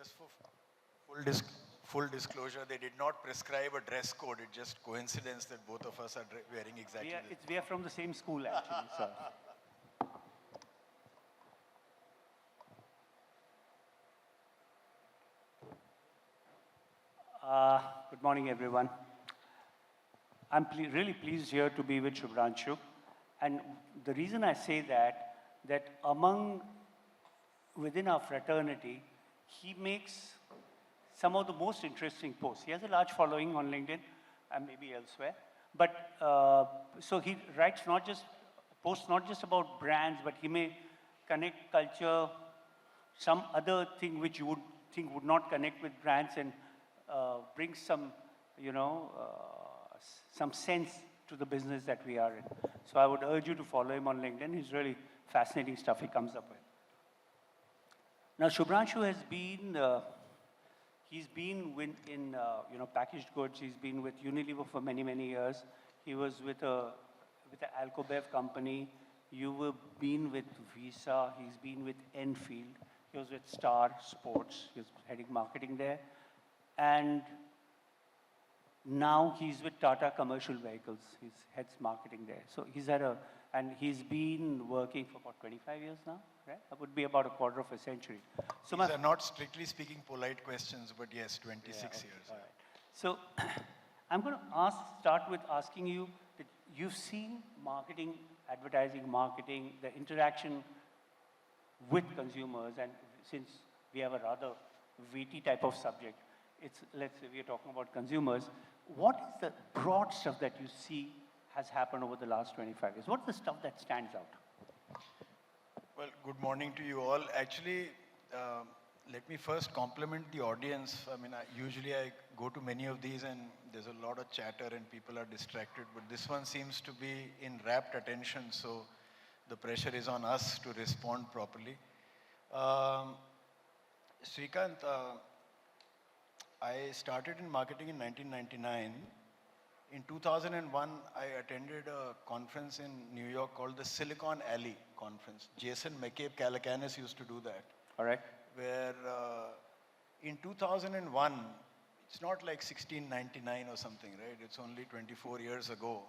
just for full, dis full disclosure, they did not prescribe a dress code. It's just coincidence that both of us are wearing exactly we are from the same school, actually, sir. Good morning, everyone. I'm really pleased here to be with Shubhranshu. And the reason I say that within our fraternity, he makes some of the most interesting posts. He has a large following on LinkedIn and maybe elsewhere. But so he writes posts not just about brands, but he may connect culture, some other thing which you would think would not connect with brands, and bring some, some sense to the business that we are in. So I would urge you to follow him on LinkedIn. He's really fascinating stuff he comes up with. Now, Shubhranshu has been, he's been in packaged goods. He's been with Unilever for many, many years. He was with the Alcobev company. You've been with Visa. He's been with Enfield. He was with Star Sports. He was heading marketing there. And now he's with Tata Commercial Vehicles. He's heads marketing there. So and he's been working for about 25 years now, right? That would be about a quarter of a century. So these are not strictly speaking polite questions, but yes, 26 years. All right. So I'm going to start with asking you that you've seen marketing, advertising, marketing, the interaction with consumers, and since we have a rather weighty type of subject, let's say we're talking about consumers, what is the broad stuff that you see has happened over the last 25 years? What's the stuff that stands out? Well, good morning to you all. Actually, let me first compliment the audience. I mean, usually I go to many of these and there's a lot of chatter and people are distracted, but this one seems to be in rapt attention, so the pressure is on us to respond properly. Srikanth, I started in marketing in 1999. In 2001, I attended a conference in New York called the Silicon Alley Conference. Jason McCabe-Calacanis used to do that. All right. Where in 2001, it's not like 1699 or something, right? It's only 24 years ago.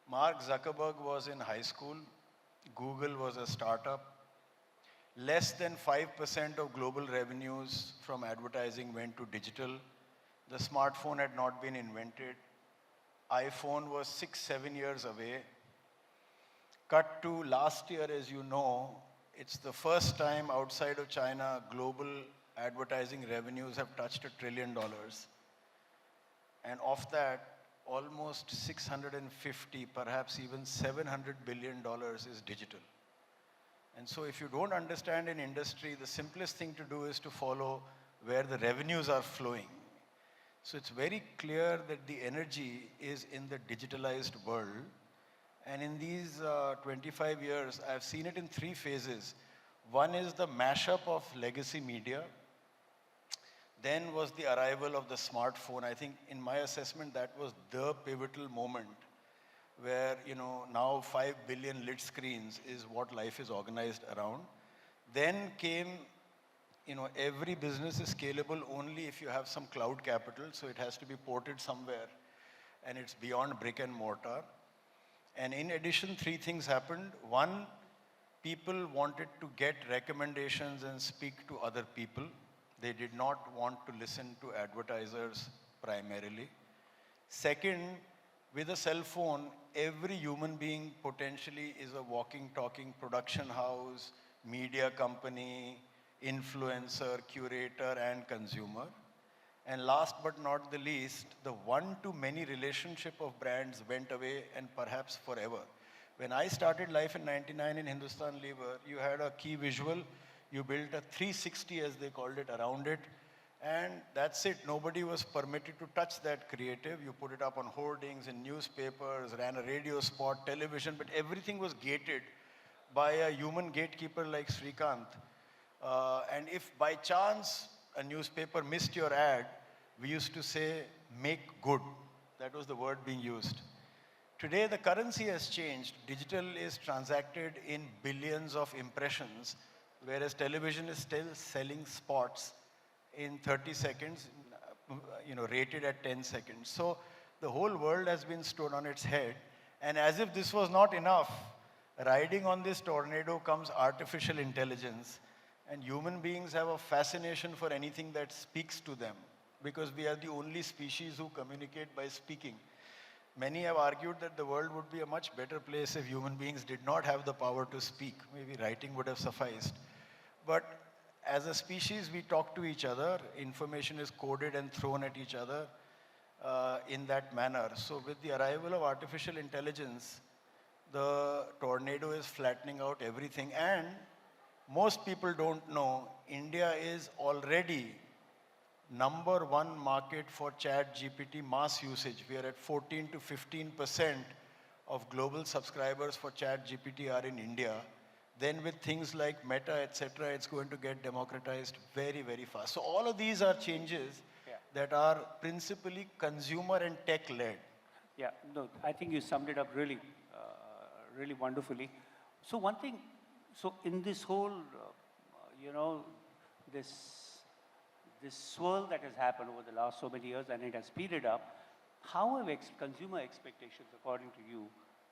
Mark Zuckerberg was in high school. Google was a startup. Less than 5% of global revenues from advertising went to digital. The smartphone had not been invented. iPhone was 6-7 years away. Cut to last year, as you know, it's the first time outside of China, global advertising revenues have touched $1 trillion. And of that, almost 650, perhaps even $700 billion is digital. And so if you don't understand an industry, the simplest thing to do is to follow where the revenues are flowing. So it's very clear that the energy is in the digitalized world. And in these 25 years, I've seen it in 3 phases. One is the mashup of legacy media. Then was the arrival of the smartphone. I think in my assessment, that was the pivotal moment where, now 5 billion lit screens is what life is organized around. Then came, every business is scalable only if you have some cloud capital, so it has to be ported somewhere, and it's beyond brick and mortar. And in addition, 3 things happened. One, people wanted to get recommendations and speak to other people. They did not want to listen to advertisers primarily. Second, with a cell phone, every human being potentially is a walking, talking production house, media company, influencer, curator, and consumer. And last but not the least, the one-to-many relationship of brands went away, and perhaps forever. When I started life in '99 in Hindustan Lever, you had a key visual, you built a 360, as they called it, around it, and that's it. Nobody was permitted to touch that creative. You put it up on hoardings in newspapers, ran a radio spot, television, but everything was gated by a human gatekeeper like Srikanth. And if by chance a newspaper missed your ad, we used to say, make good. That was the word being used. Today, the currency has changed. Digital is transacted in billions of impressions, whereas television is still selling spots in 30 seconds, rated at 10 seconds. So the whole world has been stood on its head. And as if this was not enough, riding on this tornado comes artificial intelligence. And human beings have a fascination for anything that speaks to them because we are the only species who communicate by speaking. Many have argued that the world would be a much better place if human beings did not have the power to speak. Maybe writing would have sufficed. But as a species, we talk to each other. Information is coded and thrown at each other in that manner. So with the arrival of artificial intelligence, the tornado is flattening out everything. And most people don't know, India is already number one market for chat GPT mass usage. We are at 14 to 15% of global subscribers for chat GPT are in India. Then with things like Meta, etc., it's going to get democratized very, very fast. So all of these are changes that are principally consumer and tech-led. Yeah, no, I think you summed it up really, really wonderfully. So one thing, so in this whole, this swirl that has happened over the last so many years, and it has speeded up, how have consumer expectations, according to you,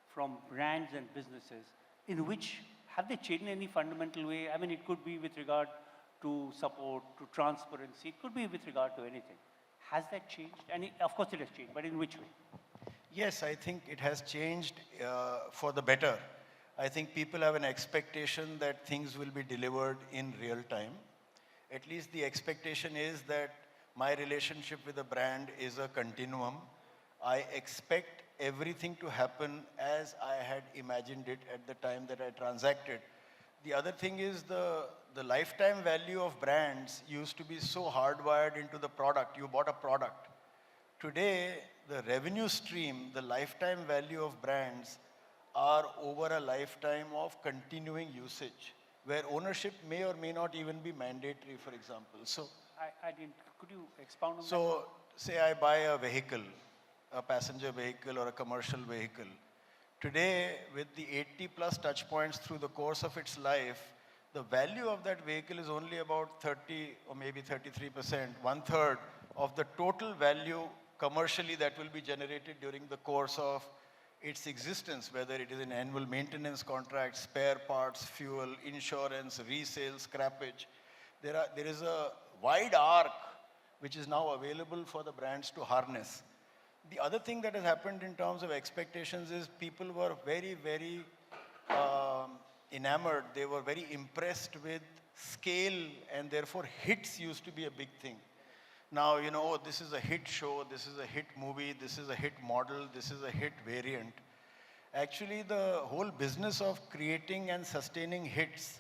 from brands and businesses, in which, have they changed in any fundamental way? I mean, it could be with regard to support, to transparency, it could be with regard to anything. Has that changed? And of course it has changed, but in which way? Yes, I think it has changed for the better. I think people have an expectation that things will be delivered in real time. At least the expectation is that my relationship with a brand is a continuum. I expect everything to happen as I had imagined it at the time that I transacted. The other thing is the lifetime value of brands used to be so hardwired into the product. You bought a product. Today, the revenue stream, the lifetime value of brands are over a lifetime of continuing usage, where ownership may or may not even be mandatory, for example. So, I didn't, could you expound on that? So, say I buy a vehicle, a passenger vehicle or a commercial vehicle. Today, with the 80 plus touch points through the course of its life, the value of that vehicle is only about 30 or maybe 33%, one third of the total value commercially that will be generated during the course of its existence, whether it is an annual maintenance contract, spare parts, fuel, insurance, resale, scrappage. There is a wide arc which is now available for the brands to harness. The other thing that has happened in terms of expectations is people were very, very enamored. They were very impressed with scale, and therefore hits used to be a big thing. Now, oh, this is a hit show, this is a hit movie, this is a hit model, this is a hit variant. Actually, the whole business of creating and sustaining hits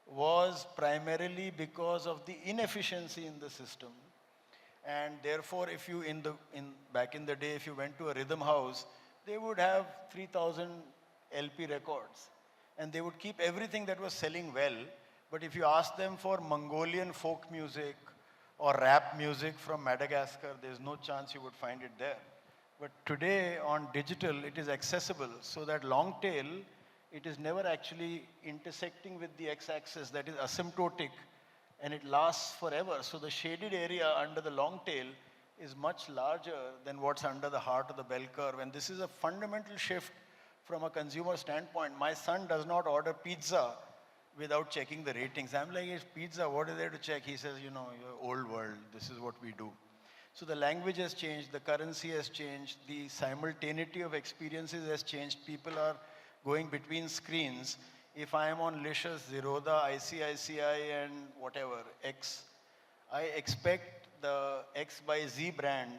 was primarily because of the inefficiency in the system. And therefore, if you, back in the day, if you went to a rhythm house, they would have 3,000 LP records. And they would keep everything that was selling well. But if you ask them for Mongolian folk music, or rap music from Madagascar, there's no chance you would find it there. But today on digital, it is accessible. So that long tail, it is never actually intersecting with the x-axis, that is asymptotic, and it lasts forever. So the shaded area under the long tail is much larger than what's under the heart of the bell curve. And this is a fundamental shift from a consumer standpoint. My son does not order pizza without checking the ratings. I'm like, it's pizza, what is there to check? He says, your old world, this is what we do. So the language has changed, the currency has changed, the simultaneity of experiences has changed. People are going between screens. If I am on Licious, Zerodha, ICICI and whatever, X, I expect the X by Z brand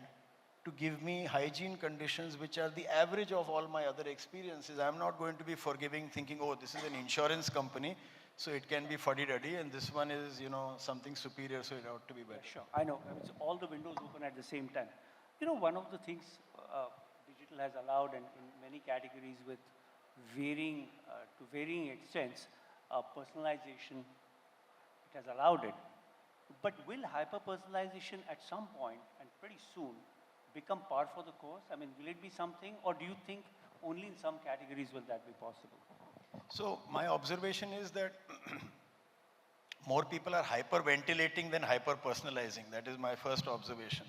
to give me hygiene conditions which are the average of all my other experiences. I'm not going to be forgiving thinking, oh, this is an insurance company, so it can be fuddy-duddy, and this one is, something superior, so it ought to be better. Sure, I know. I mean, so all the windows open at the same time. One of the things digital has allowed, and in many categories with to varying extents, personalization, it has allowed it. But will hyper-personalization at some point, and pretty soon, become par for the course? I mean, will it be something, or do you think only in some categories will that be possible? So my observation is that more people are hyperventilating than hyper-personalizing. That is my first observation.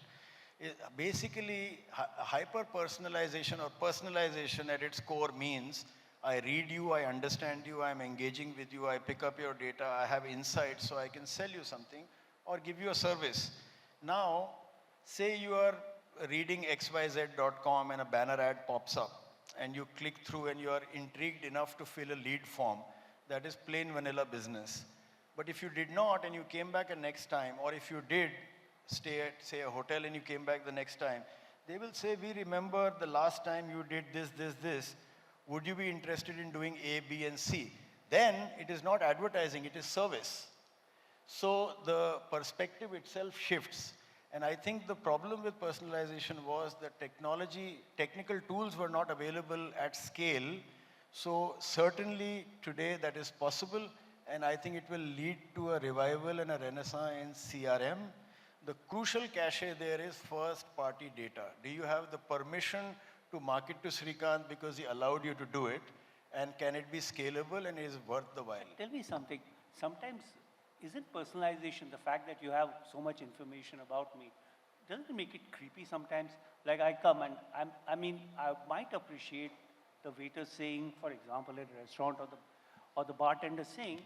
Basically, hyper-personalization or personalization at its core means I read you, I understand you, I'm engaging with you, I pick up your data, I have insights so I can sell you something or give you a service. Now, say you are reading xyz.com and a banner ad pops up and you click through and you are intrigued enough to fill a lead form. That is plain vanilla business. But if you did not and you came back a next time, or if you did stay at, say, a hotel and you came back the next time, they will say, we remember the last time you did this. Would you be interested in doing A, B, and C? Then it is not advertising, it is service. So the perspective itself shifts. And I think the problem with personalization was that technical tools were not available at scale. So certainly today that is possible, and I think it will lead to a revival and a renaissance in CRM. The crucial cachet there is first party data. Do you have the permission to market to Srikanth because he allowed you to do it? And can it be scalable and is worth the while? Tell me something. Sometimes, isn't personalization the fact that you have so much information about me? Doesn't it make it creepy sometimes? Like I come and I might appreciate the waiter saying, for example, at a restaurant or the bartender saying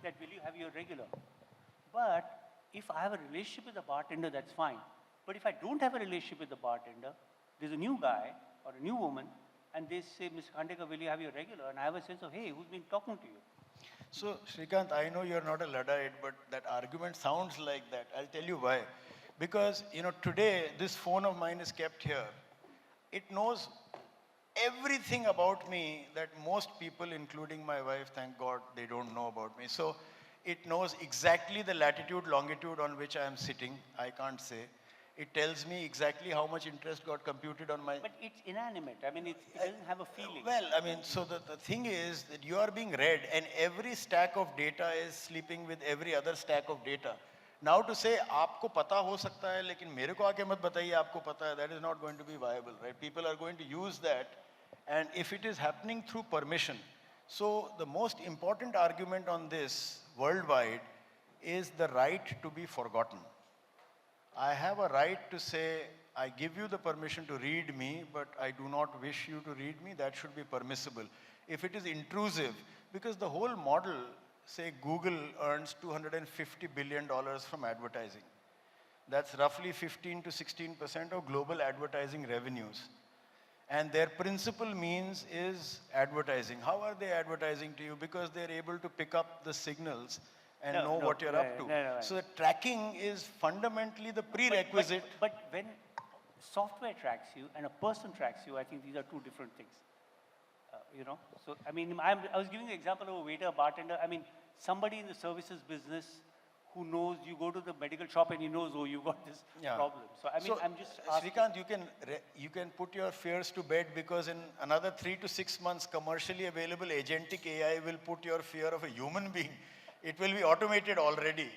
that will you have your regular? But if I have a relationship with the bartender, that's fine. But if I don't have a relationship with the bartender, there's a new guy or a new woman, and they say, Mr. Khandekar, will you have your regular? And I have a sense of, hey, who's been talking to you? So, Srikanth, I know you're not a Luddite, but that argument sounds like that. I'll tell you why. Because, today, this phone of mine is kept here. It knows everything about me that most people, including my wife, thank God, they don't know about me. So, it knows exactly the latitude, longitude on which I am sitting. I can't say. It tells me exactly how much interest got computed on my... But it's inanimate. I mean, it doesn't have a feeling. Well, so the thing is that you are being read and every stack of data is sleeping with every other stack of data. Now to say, aapko pata ho sakta hai, lekin mere ko aake mat bataiye aapko pata hai, that is not going to be viable, right? People are going to use that, and if it is happening through permission. So the most important argument on this worldwide is the right to be forgotten. I have a right to say, I give you the permission to read me, but I do not wish you to read me. That should be permissible. If it is intrusive, because the whole model, say Google earns $250 billion from advertising. That's roughly 15 to 16% of global advertising revenues. And their principal means is advertising. How are they advertising to you? Because they're able to pick up the signals and know what you're up to. So the tracking is fundamentally the prerequisite. But when software tracks you and a person tracks you, I think these are two different things. So I mean, I was giving the example of a waiter, bartender. I mean, somebody in the services business who knows you go to the medical shop and he knows, oh, you got this problem. So I mean, I'm just asking. Srikanth, you can put your fears to bed because in another 3 to 6 months, commercially available agentic AI will put your fear of a human being. It will be automated already.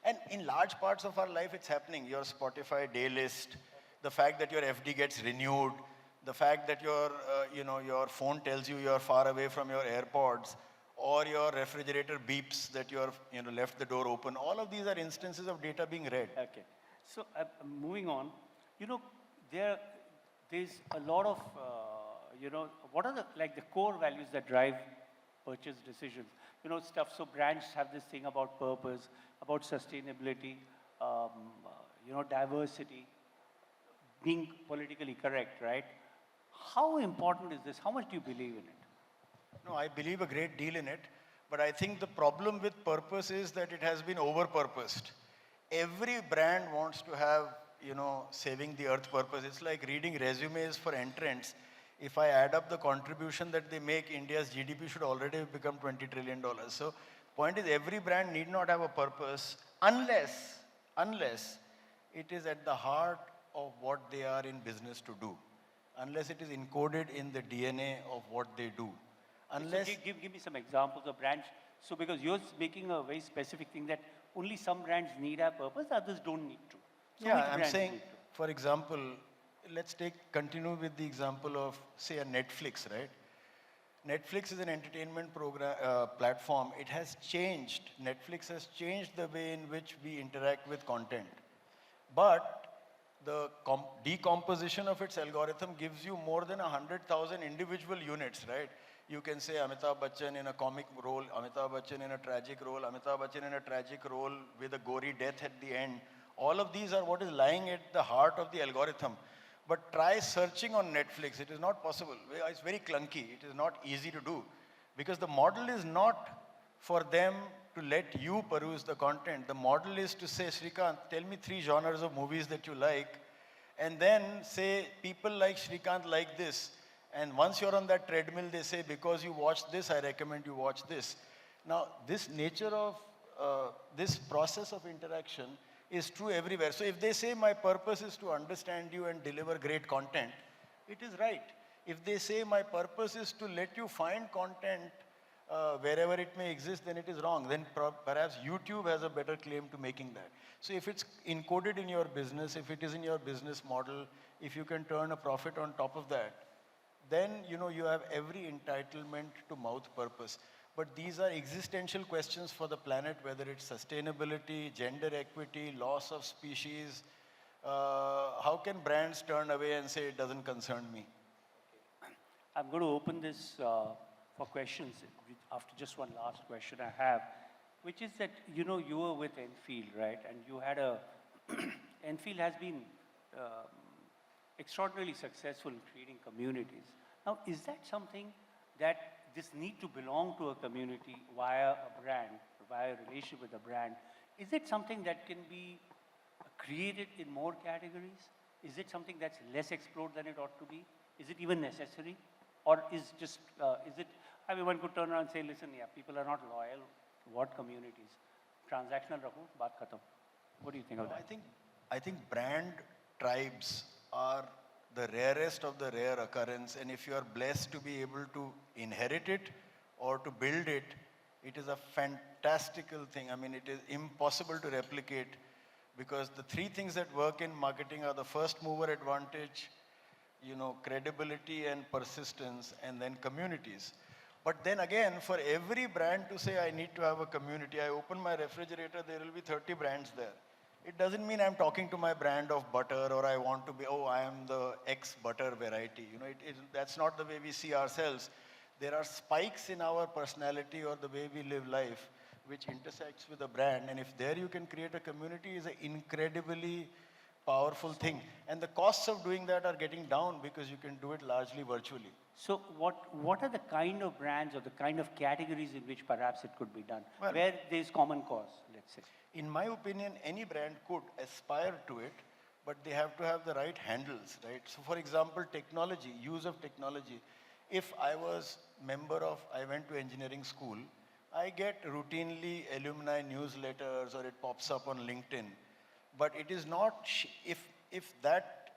And in large parts of our life, it's happening. Your Spotify day list, the fact that your FD gets renewed, the fact that your phone tells you you're far away from your AirPods, or your refrigerator beeps that you're left the door open. All of these are instances of data being read. Okay. So moving on, there's a lot of, what are the core values that drive purchase decisions? Stuff. So brands have this thing about purpose, about sustainability, diversity, being politically correct, right? How important is this? How much do you believe in it? No, I believe a great deal in it, but I think the problem with purpose is that it has been over-purposed. Every brand wants to have, saving the earth purpose. It's like reading resumes for entrants. If I add up the contribution that they make, India's GDP should already have become $20 trillion. So point is, every brand need not have a purpose unless it is at the heart of what they are in business to do. Unless it is encoded in the DNA of what they do. Unless... So give me some examples of brands. So because you're making a very specific thing that only some brands need a purpose, others don't need to. So yeah, I'm saying, for example, let's continue with the example of, say, a Netflix, right? Netflix is an entertainment program, platform. It has changed. Netflix has changed the way in which we interact with content. But the decomposition of its algorithm gives you more than 100,000 individual units, right? You can say Amitabh Bachchan in a comic role, Amitabh Bachchan in a tragic role, Amitabh Bachchan in a tragic role with a gory death at the end. All of these are what is lying at the heart of the algorithm. But try searching on Netflix. It is not possible. It's very clunky. It is not easy to do. Because the model is not for them to let you peruse the content. The model is to say, Shrikant, tell me 3 genres of movies that you like. And then say, people like Shrikant like this. And once you're on that treadmill, they say, because you watched this, I recommend you watch this. Now, this nature of this process of interaction is true everywhere. So if they say my purpose is to understand you and deliver great content, it is right. If they say my purpose is to let you find content wherever it may exist, then it is wrong. Then perhaps YouTube has a better claim to making that. So if it's encoded in your business, if it is in your business model, if you can turn a profit on top of that, then you have every entitlement to mouth purpose. But these are existential questions for the planet, whether it's sustainability, gender equity, loss of species. How can brands turn away and say it doesn't concern me? I'm going to open this for questions after just one last question I have, which is that, you were with Enfield, right? And you had Enfield has been extraordinarily successful in creating communities. Now, is that something that this need to belong to a community via a brand, via a relationship with a brand, is it something that can be created in more categories? Is it something that's less explored than it ought to be? Is it even necessary? Or is it, one could turn around and say, listen, yeah, people are not loyal. What communities? Transactional rakho, baat khatam. What do you think of that? I think brand tribes are the rarest of the rare occurrence, and if you are blessed to be able to inherit it or to build it, it is a fantastical thing. I mean, it is impossible to replicate, because the 3 things that work in marketing are the first mover advantage, credibility and persistence, and then communities. But then again, for every brand to say, I need to have a community, I open my refrigerator, there will be 30 brands there. It doesn't mean I'm talking to my brand of butter, or I want to be, I am the X butter variety. That's not the way we see ourselves. There are spikes in our personality or the way we live life, which intersects with a brand. And if there you can create a community, is an incredibly powerful thing. And the costs of doing that are getting down because you can do it largely virtually. So what are the kind of brands or the kind of categories in which perhaps it could be done, where there is common cause, let's say? In my opinion, any brand could aspire to it, but they have to have the right handles, right? So for example, technology, use of technology. If I went to engineering school, I get routinely alumni newsletters, or it pops up on LinkedIn. But it is not, if that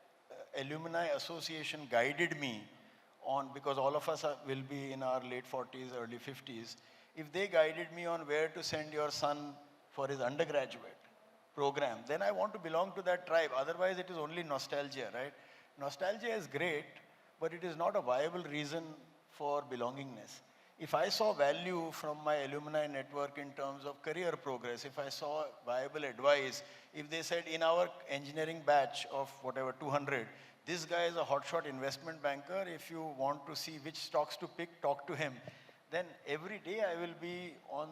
alumni association guided me on, because all of us will be in our late 40s, early 50s, if they guided me on where to send your son for his undergraduate program, then I want to belong to that tribe. Otherwise, it is only nostalgia, right? Nostalgia is great, but it is not a viable reason for belongingness. If I saw value from my alumni network in terms of career progress, if I saw viable advice, if they said in our engineering batch of whatever, 200, this guy is a hotshot investment banker, if you want to see which stocks to pick, talk to him, then every day I will be on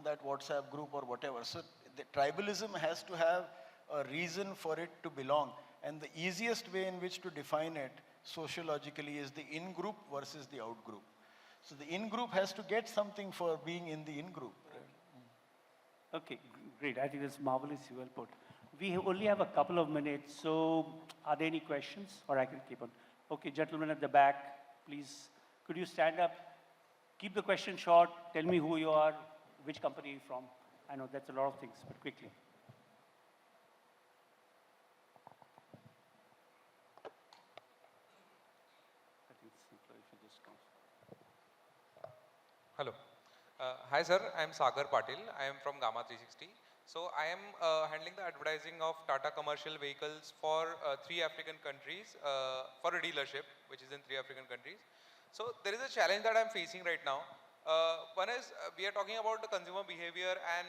that WhatsApp group or whatever. So the tribalism has to have a reason for it to belong. And the easiest way in which to define it sociologically is the in-group versus the out-group. So the in-group has to get something for being in the in-group. Right? Okay, great. I think that's marvelously well put. We only have a couple of minutes, so are there any questions? Or I can keep on. Okay, gentlemen at the back, please, could you stand up? Keep the question short. Tell me who you are, which company you're from. I know that's a lot of things, but quickly. I think it's simpler if you just come. Hello. Hi sir, I am Sagar Patil. I am from Gamma 360. So I am handling the advertising of Tata Commercial Vehicles for 3 African countries, for a dealership which is in 3 African countries. So there is a challenge that I'm facing right now. One is we are talking about the consumer behavior and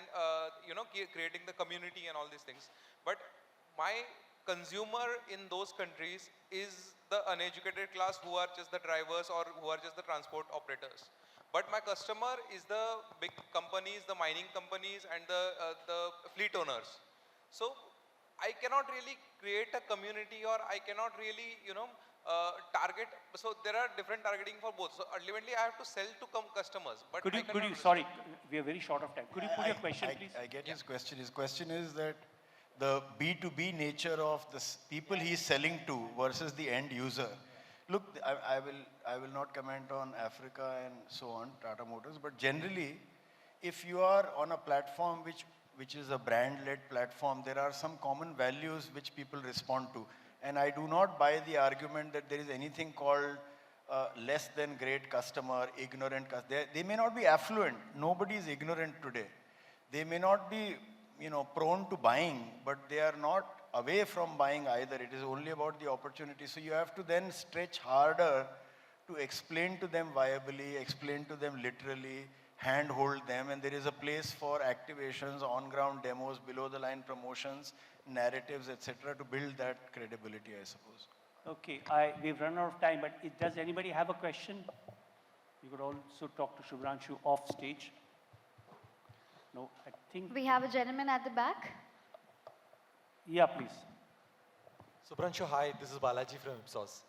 creating the community and all these things. But my consumer in those countries is the uneducated class who are just the drivers or who are just the transport operators. But my customer is the big companies, the mining companies, and the fleet owners. So I cannot really create a community, or I cannot really, target. So there are different targeting for both. So ultimately, I have to sell to customers. But Could I you, cannot sorry, we are very short of time. Could you put your question, please? I get his question. His question is that the B2B nature of the people he's selling to versus the end user. Look, I will not comment on Africa and so on, Tata Motors, but generally, if you are on a platform which is a brand-led platform, there are some common values which people respond to. And I do not buy the argument that there is anything called less than great customer, ignorant customer. They may not be affluent. Nobody is ignorant today. They may not be, prone to buying, but they are not away from buying either. It is only about the opportunity. So you have to then stretch harder to explain to them viably, explain to them literally, handhold them, and there is a place for activations, on-ground demos, below-the-line promotions, narratives, etc., to build that credibility, I suppose. Okay, we've run out of time, but does anybody have a question? You could also talk to Shubhranshu off stage. No, I think... We have a gentleman at the back. Yeah, please. Shubhranshu, hi, this is Balaji from Ipsos.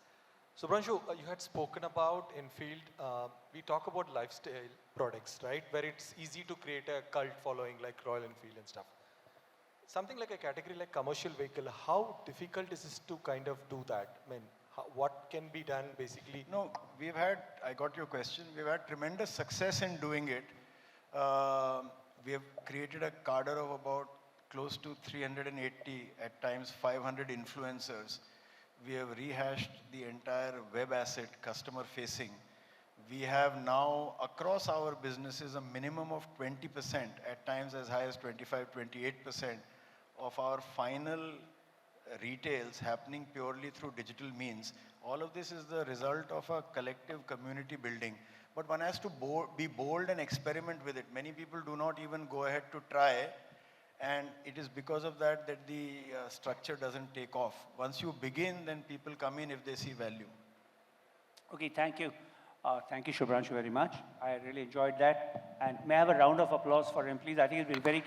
Shubhranshu, you had spoken about Enfield. We talk about lifestyle products, right? Where it's easy to create a cult following like Royal Enfield and stuff. Something like a category like commercial vehicle, how difficult is it to kind of do that? I mean, what can be done basically? No, I got your question. We've had tremendous success in doing it. We have created a cadre of about close to 380, at times 500 influencers. We have rehashed the entire web asset, customer facing. We have now, across our businesses, a minimum of 20%, at times as high as 25, 28% of our final retails happening purely through digital means. All of this is the result of a collective community building. But one has to be bold and experiment with it. Many people do not even go ahead to try, and it is because of that that the structure doesn't take off. Once you begin, then people come in if they see value. Okay, thank you. Thank you, Shubhranshu, very much. I really enjoyed that. And may I have a round of applause for him, please? I think it's been very